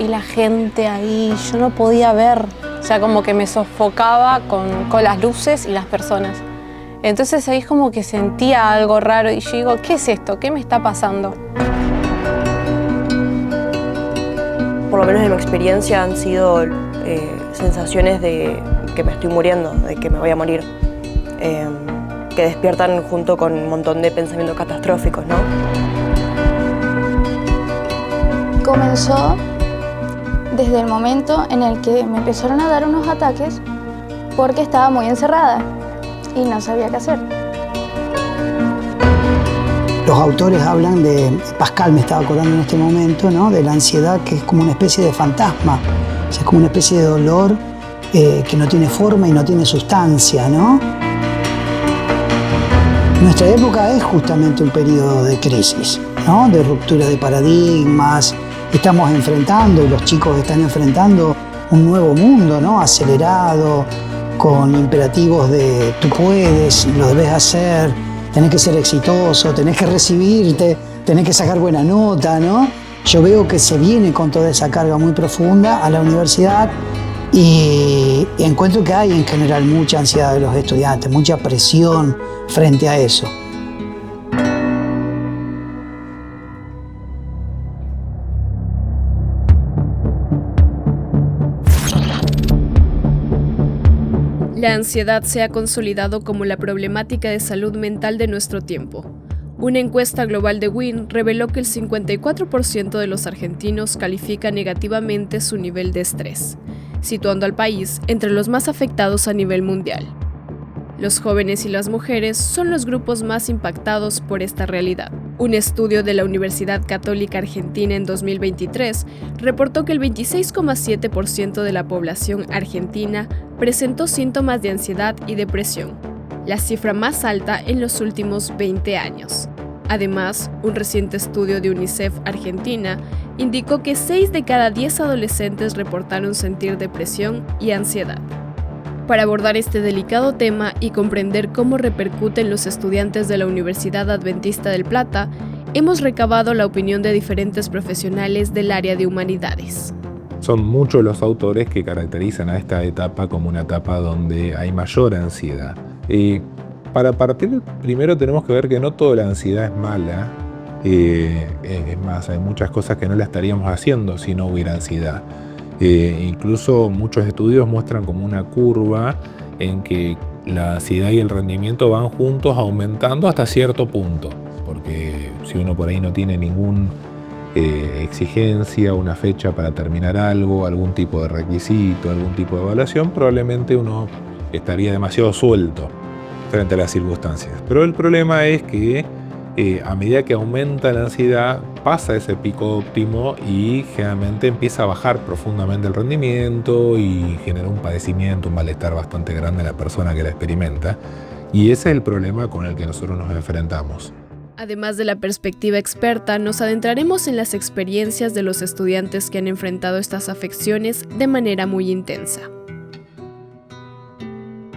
y la gente ahí, yo no podía ver. O sea, como que me sofocaba con las luces y las personas. Entonces ahí es como que sentía algo raro y yo digo, ¿qué es esto? ¿Qué me está pasando? Por lo menos en mi experiencia han sido sensaciones de que me estoy muriendo, de que me voy a morir, que despiertan junto con un montón de pensamientos catastróficos, ¿no? Comenzó desde el momento en el que me empezaron a dar unos ataques porque estaba muy encerrada y no sabía qué hacer. Los autores hablan de, Pascal me estaba acordando en este momento, ¿no?, de la ansiedad, que es como una especie de fantasma, o sea, es como una especie de dolor que no tiene forma y no tiene sustancia, ¿no? Nuestra época es justamente un periodo de crisis, ¿no?, de ruptura de paradigmas. Estamos enfrentando, y los chicos están enfrentando un nuevo mundo, ¿no?, acelerado, con imperativos de tú puedes, lo debes hacer, tenés que ser exitoso, tenés que recibirte, tenés que sacar buena nota, ¿no? Yo veo que se viene con toda esa carga muy profunda a la universidad y encuentro que hay en general mucha ansiedad de los estudiantes, mucha presión frente a eso. La ansiedad se ha consolidado como la problemática de salud mental de nuestro tiempo. Una encuesta global de WIN reveló que el 54% de los argentinos califica negativamente su nivel de estrés, situando al país entre los más afectados a nivel mundial. Los jóvenes y las mujeres son los grupos más impactados por esta realidad. Un estudio de la Universidad Católica Argentina en 2023 reportó que el 26,7% de la población argentina presentó síntomas de ansiedad y depresión, la cifra más alta en los últimos 20 años. Además, un reciente estudio de UNICEF Argentina indicó que 6 de cada 10 adolescentes reportaron sentir depresión y ansiedad. Para abordar este delicado tema y comprender cómo repercute en los estudiantes de la Universidad Adventista del Plata, hemos recabado la opinión de diferentes profesionales del área de humanidades. Son muchos los autores que caracterizan a esta etapa como una etapa donde hay mayor ansiedad. Para partir, primero tenemos que ver que no toda la ansiedad es mala. Es más, hay muchas cosas que no la estaríamos haciendo si no hubiera ansiedad. Incluso muchos estudios muestran como una curva en que la ansiedad y el rendimiento van juntos aumentando hasta cierto punto, porque si uno por ahí no tiene ninguna exigencia, una fecha para terminar algo, algún tipo de requisito, algún tipo de evaluación, probablemente uno estaría demasiado suelto frente a las circunstancias. Pero el problema es que a medida que aumenta la ansiedad, pasa ese pico óptimo y generalmente empieza a bajar profundamente el rendimiento y genera un padecimiento, un malestar bastante grande en la persona que la experimenta. Y ese es el problema con el que nosotros nos enfrentamos. Además de la perspectiva experta, nos adentraremos en las experiencias de los estudiantes que han enfrentado estas afecciones de manera muy intensa.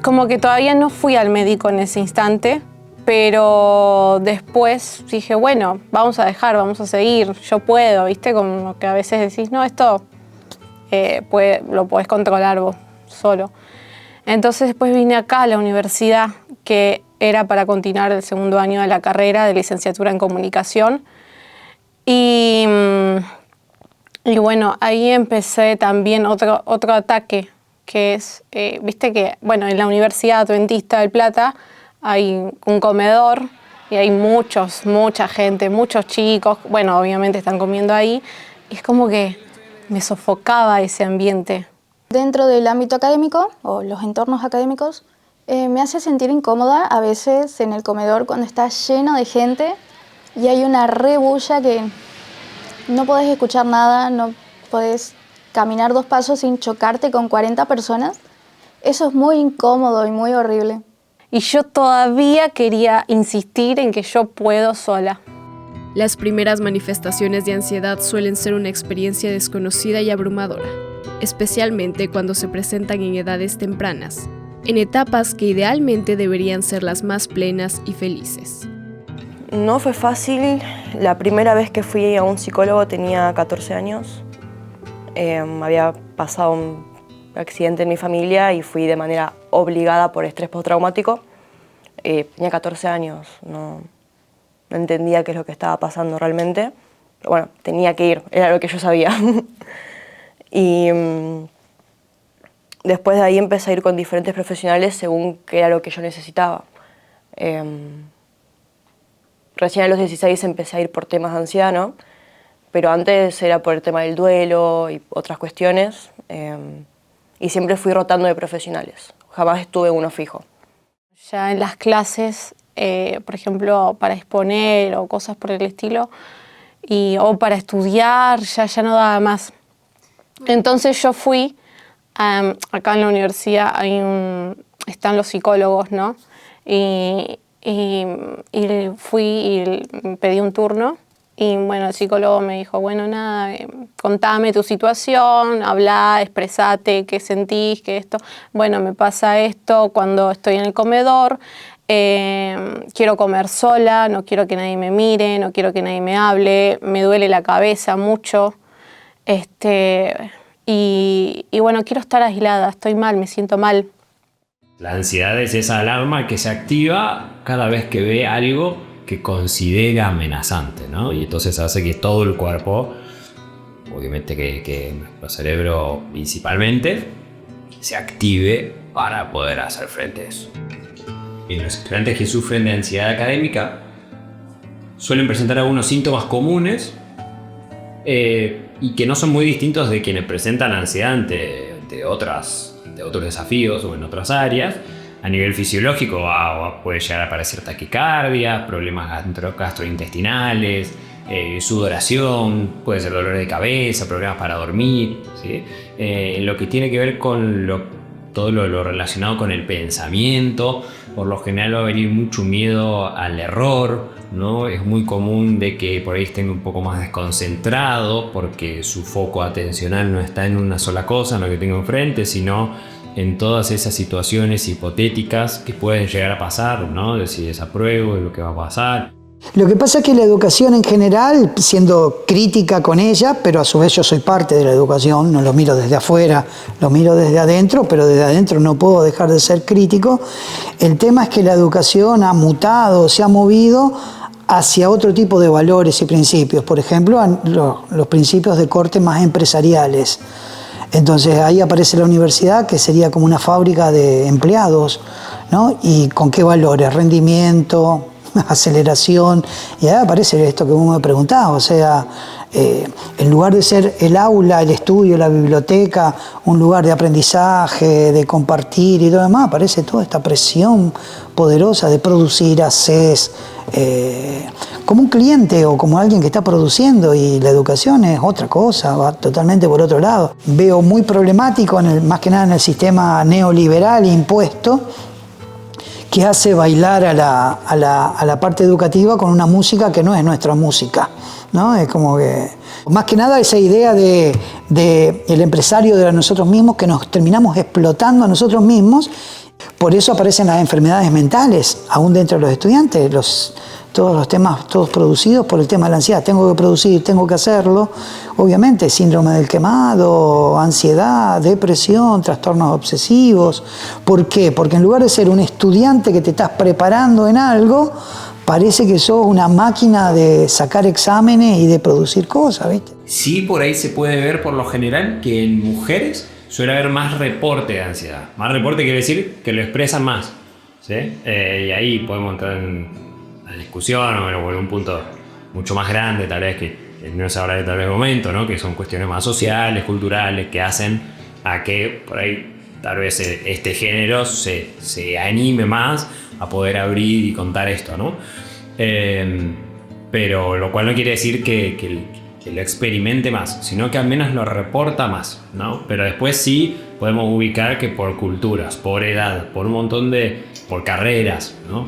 Como que todavía no fui al médico en ese instante, pero después dije, bueno, vamos a dejar, vamos a seguir, yo puedo, ¿viste? Como que a veces decís, no, esto lo podés controlar vos solo. Entonces después vine acá a la universidad, que era para continuar el segundo año de la carrera de licenciatura en comunicación. Y bueno, ahí empecé también otro ataque, que es, viste que, bueno, en la Universidad Adventista del Plata hay un comedor y hay mucha gente, muchos chicos, bueno, obviamente están comiendo ahí, y es como que me sofocaba ese ambiente. Dentro del ámbito académico, o los entornos académicos, me hace sentir incómoda a veces en el comedor cuando está lleno de gente y hay una rebulla que no podés escuchar nada, no podés caminar 2 pasos sin chocarte con 40 personas. Eso es muy incómodo y muy horrible. Y yo todavía quería insistir en que yo puedo sola. Las primeras manifestaciones de ansiedad suelen ser una experiencia desconocida y abrumadora, especialmente cuando se presentan en edades tempranas, en etapas que idealmente deberían ser las más plenas y felices. No fue fácil. La primera vez que fui a un psicólogo tenía 14 años. Había pasado un accidente en mi familia y fui de manera obligada por estrés postraumático. Tenía 14 años, no entendía qué es lo que estaba pasando realmente. Pero bueno, tenía que ir, era lo que yo sabía. Y después de ahí empecé a ir con diferentes profesionales según qué era lo que yo necesitaba. Recién a los 16 empecé a ir por temas de ansiedad, ¿no? Pero antes era por el tema del duelo y otras cuestiones. Y siempre fui rotando de profesionales. Jamás estuve uno fijo. Ya en las clases, por ejemplo, para exponer o cosas por el estilo, o para estudiar, ya no daba más. Entonces yo fui, acá en la universidad están los psicólogos, ¿no? Y fui y pedí un turno. Y bueno, el psicólogo me dijo, bueno, nada, contame tu situación, hablá, expresate, qué sentís, qué esto. Bueno, me pasa esto cuando estoy en el comedor, quiero comer sola, no quiero que nadie me mire, no quiero que nadie me hable, me duele la cabeza mucho. Y bueno, quiero estar aislada, estoy mal, me siento mal. La ansiedad es esa alarma que se activa cada vez que ve algo que considera amenazante, ¿no? Y entonces hace que todo el cuerpo, obviamente que nuestro cerebro principalmente, se active para poder hacer frente a eso. Y los estudiantes que sufren de ansiedad académica suelen presentar algunos síntomas comunes y que no son muy distintos de quienes presentan ansiedad ante otros desafíos o en otras áreas. A nivel fisiológico puede llegar a aparecer taquicardia, problemas gastrointestinales, sudoración, puede ser dolor de cabeza, problemas para dormir, ¿sí? Lo que tiene que ver con todo lo relacionado con el pensamiento, por lo general va a venir mucho miedo al error, ¿no? Es muy común de que por ahí estén un poco más desconcentrados porque su foco atencional no está en una sola cosa, en lo que tengo enfrente, sino en todas esas situaciones hipotéticas que pueden llegar a pasar, ¿no? De si desapruebo, de lo que va a pasar. Lo que pasa es que la educación en general, siendo crítica con ella, pero a su vez yo soy parte de la educación, no lo miro desde afuera, lo miro desde adentro, pero desde adentro no puedo dejar de ser crítico. El tema es que la educación ha mutado, se ha movido hacia otro tipo de valores y principios. Por ejemplo, los principios de corte más empresariales. Entonces ahí aparece la universidad, que sería como una fábrica de empleados, ¿no? ¿Y con qué valores? Rendimiento, aceleración. Y ahí aparece esto que vos me preguntabas, o sea, en lugar de ser el aula, el estudio, la biblioteca, un lugar de aprendizaje, de compartir y todo demás, aparece toda esta presión poderosa de producir, hacer, como un cliente o como alguien que está produciendo, y la educación es otra cosa, va totalmente por otro lado. Veo muy problemático, más que nada en el sistema neoliberal impuesto, que hace bailar a la parte educativa con una música que no es nuestra música, ¿no? Es como que, más que nada, esa idea de el empresario de nosotros mismos, que nos terminamos explotando a nosotros mismos. Por eso aparecen las enfermedades mentales, aún dentro de los estudiantes, todos los temas, todos producidos por el tema de la ansiedad. Tengo que producir, tengo que hacerlo. Obviamente, síndrome del quemado, ansiedad, depresión, trastornos obsesivos. ¿Por qué? Porque en lugar de ser un estudiante que te estás preparando en algo, parece que sos una máquina de sacar exámenes y de producir cosas, ¿viste? Sí, por ahí se puede ver por lo general que en mujeres suele haber más reporte de ansiedad. Más reporte quiere decir que lo expresan más, ¿sí? Y ahí podemos entrar en la discusión o en un punto mucho más grande, tal vez, que no es ahora de tal vez momento, ¿no? Que son cuestiones más sociales, culturales, que hacen a que por ahí tal vez este género se anime más a poder abrir y contar esto, ¿no? Pero lo cual no quiere decir que lo experimente más, sino que al menos lo reporta más, ¿no? Pero después sí podemos ubicar que por culturas, por edad, por un montón por carreras, ¿no?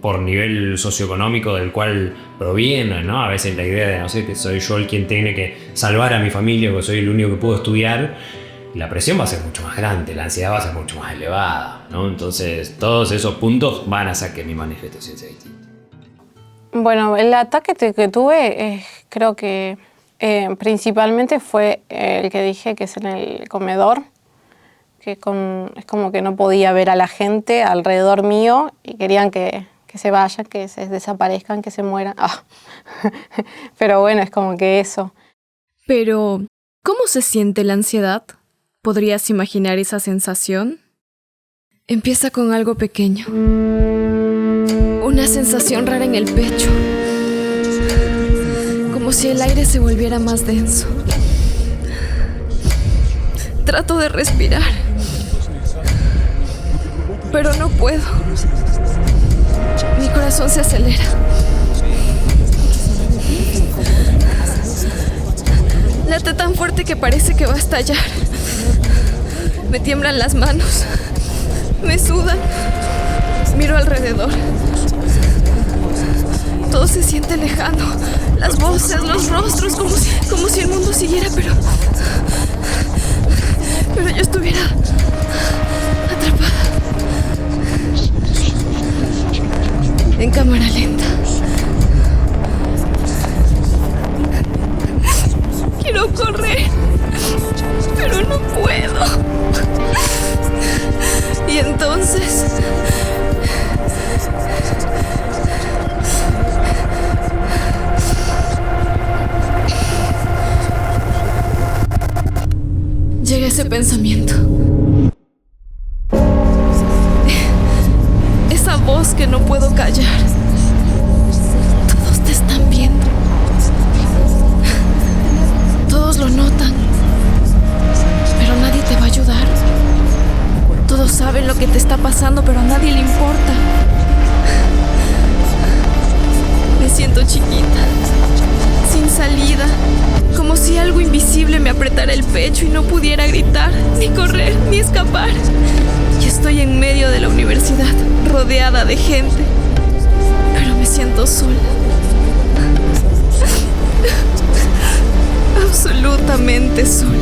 Por nivel socioeconómico del cual proviene, ¿no? A veces la idea de, no sé, que soy yo el quien tiene que salvar a mi familia, que soy el único que puedo estudiar, la presión va a ser mucho más grande, la ansiedad va a ser mucho más elevada, ¿no? Entonces todos esos puntos van a hacer que mi manifestación sea distinta. Bueno, el ataque que tuve, creo que Principalmente fue el que dije, que es en el comedor, que es como que no podía ver a la gente alrededor mío y querían que se vayan, que se desaparezcan, que se mueran. Ah. Pero bueno, es como que eso. Pero, ¿cómo se siente la ansiedad? ¿Podrías imaginar esa sensación? Empieza con algo pequeño. Una sensación rara en el pecho. Como si el aire se volviera más denso. Trato de respirar, pero no puedo. Mi corazón se acelera. Late tan fuerte que parece que va a estallar. Me tiemblan las manos. Me sudan. Miro alrededor. Todo se siente lejano. Las voces, los rostros, como si el mundo siguiera, pero yo estuviera atrapada. En cámara lenta. Quiero correr, pero no puedo. Y entonces llega ese pensamiento. Esa voz que no puedo callar. Todos te están viendo. Todos lo notan. Pero nadie te va a ayudar. Todos saben lo que te está pasando, pero a nadie le importa. Me siento chiquita, sin salida, como si algo invisible me apretara el pecho y no pudiera gritar, ni correr, ni escapar. Y estoy en medio de la universidad, rodeada de gente, pero me siento sola. Absolutamente sola.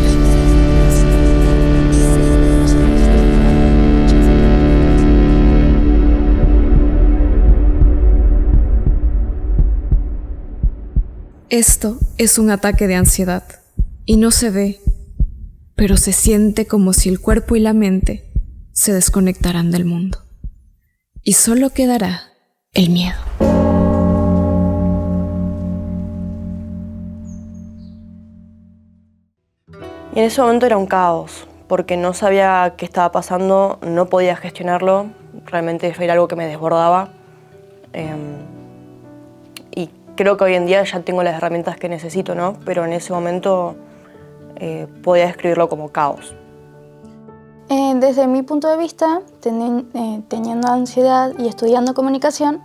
Esto es un ataque de ansiedad y no se ve, pero se siente como si el cuerpo y la mente se desconectaran del mundo. Y solo quedará el miedo. Y en ese momento era un caos, porque no sabía qué estaba pasando, no podía gestionarlo, realmente era algo que me desbordaba. Y creo que hoy en día ya tengo las herramientas que necesito, ¿no? Pero en ese momento podía describirlo como caos. Desde mi punto de vista, teniendo ansiedad y estudiando comunicación,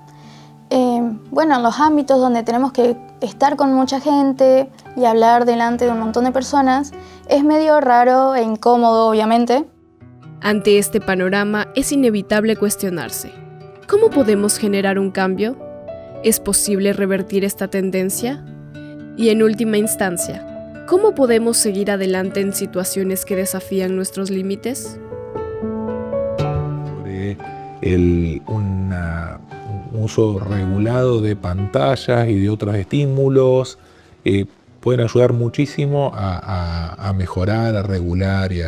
bueno, en los ámbitos donde tenemos que estar con mucha gente y hablar delante de un montón de personas, es medio raro e incómodo, obviamente. Ante este panorama, es inevitable cuestionarse. ¿Cómo podemos generar un cambio? ¿Es posible revertir esta tendencia? Y en última instancia, ¿cómo podemos seguir adelante en situaciones que desafían nuestros límites? Sobre un uso regulado de pantallas y de otros estímulos pueden ayudar muchísimo a mejorar, a regular y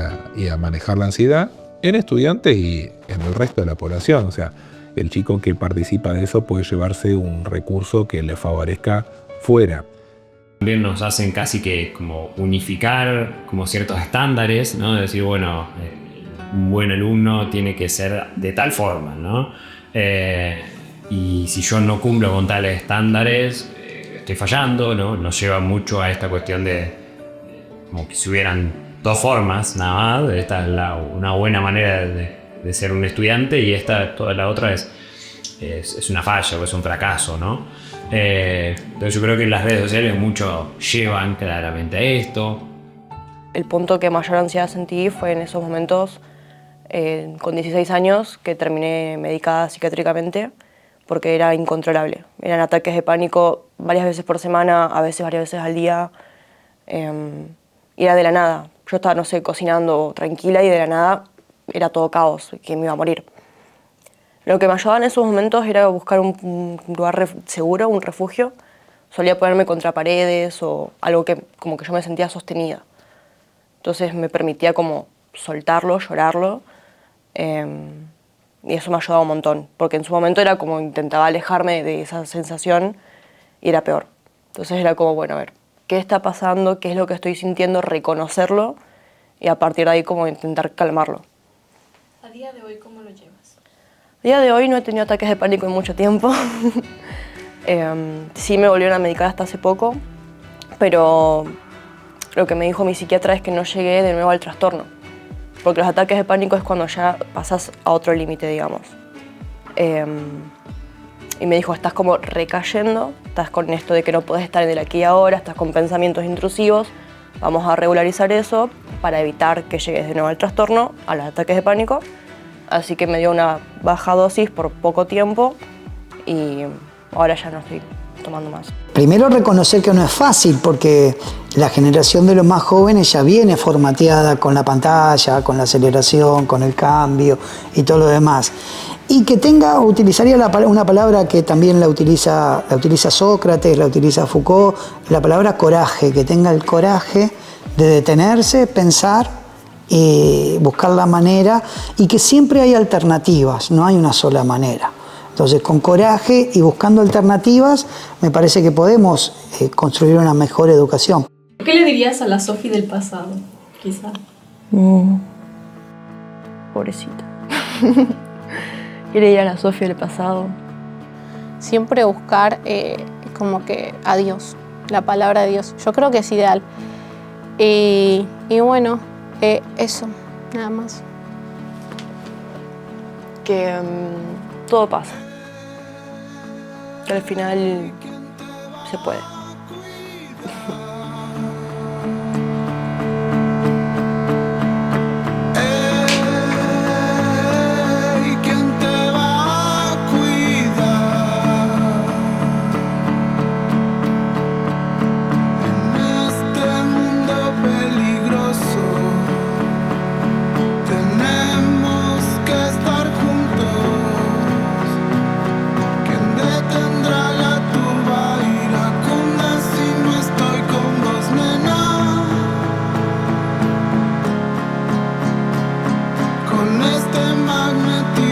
a manejar la ansiedad en estudiantes y en el resto de la población. O sea, el chico que participa de eso puede llevarse un recurso que le favorezca fuera. También nos hacen casi que como unificar como ciertos estándares, ¿no? De decir, bueno, un buen alumno tiene que ser de tal forma, ¿no? Y si yo no cumplo con tales estándares, estoy fallando, ¿no? Nos lleva mucho a esta cuestión de como que si hubieran dos formas nada más. Esta es una buena manera de ser un estudiante y toda la otra es una falla o es un fracaso, ¿no? Entonces yo creo que las redes sociales mucho llevan claramente a esto. El punto que mayor ansiedad sentí fue en esos momentos, con 16 años, que terminé medicada psiquiátricamente porque era incontrolable. Eran ataques de pánico varias veces por semana, a veces varias veces al día. Y era de la nada. Yo estaba, no sé, cocinando tranquila y de la nada era todo caos, que me iba a morir. Lo que me ayudaba en esos momentos era buscar un lugar seguro, un refugio, solía ponerme contra paredes o algo que como que yo me sentía sostenida. Entonces me permitía como soltarlo, llorarlo, y eso me ayudaba un montón, porque en su momento era como intentaba alejarme de esa sensación y era peor. Entonces era como, bueno, a ver, ¿qué está pasando? ¿Qué es lo que estoy sintiendo? Reconocerlo y a partir de ahí como intentar calmarlo. ¿A día de hoy cómo lo llevas? A día de hoy no he tenido ataques de pánico en mucho tiempo. Sí me volvieron a medicar hasta hace poco, pero lo que me dijo mi psiquiatra es que no llegué de nuevo al trastorno, porque los ataques de pánico es cuando ya pasas a otro límite, digamos. Y me dijo, estás como recayendo, estás con esto de que no podés estar en el aquí y ahora, estás con pensamientos intrusivos, vamos a regularizar eso para evitar que llegues de nuevo al trastorno, a los ataques de pánico. Así que me dio una baja dosis por poco tiempo y ahora ya no estoy tomando más. Primero reconocer que no es fácil porque la generación de los más jóvenes ya viene formateada con la pantalla, con la aceleración, con el cambio y todo lo demás. Y que tenga, utilizaría una palabra que también la utiliza Sócrates, la utiliza Foucault, la palabra coraje, que tenga el coraje de detenerse, pensar y buscar la manera, y que siempre hay alternativas, no hay una sola manera. Entonces, con coraje y buscando alternativas, me parece que podemos construir una mejor educación. ¿Qué le dirías a la Sofi del pasado, quizá? Pobrecita. ¿Qué le diría a la Sofi del pasado? Siempre buscar como que a Dios, la palabra de Dios. Yo creo que es ideal. Y bueno, eso, nada más. Que todo pasa. Que al final se puede. Con este magnetismo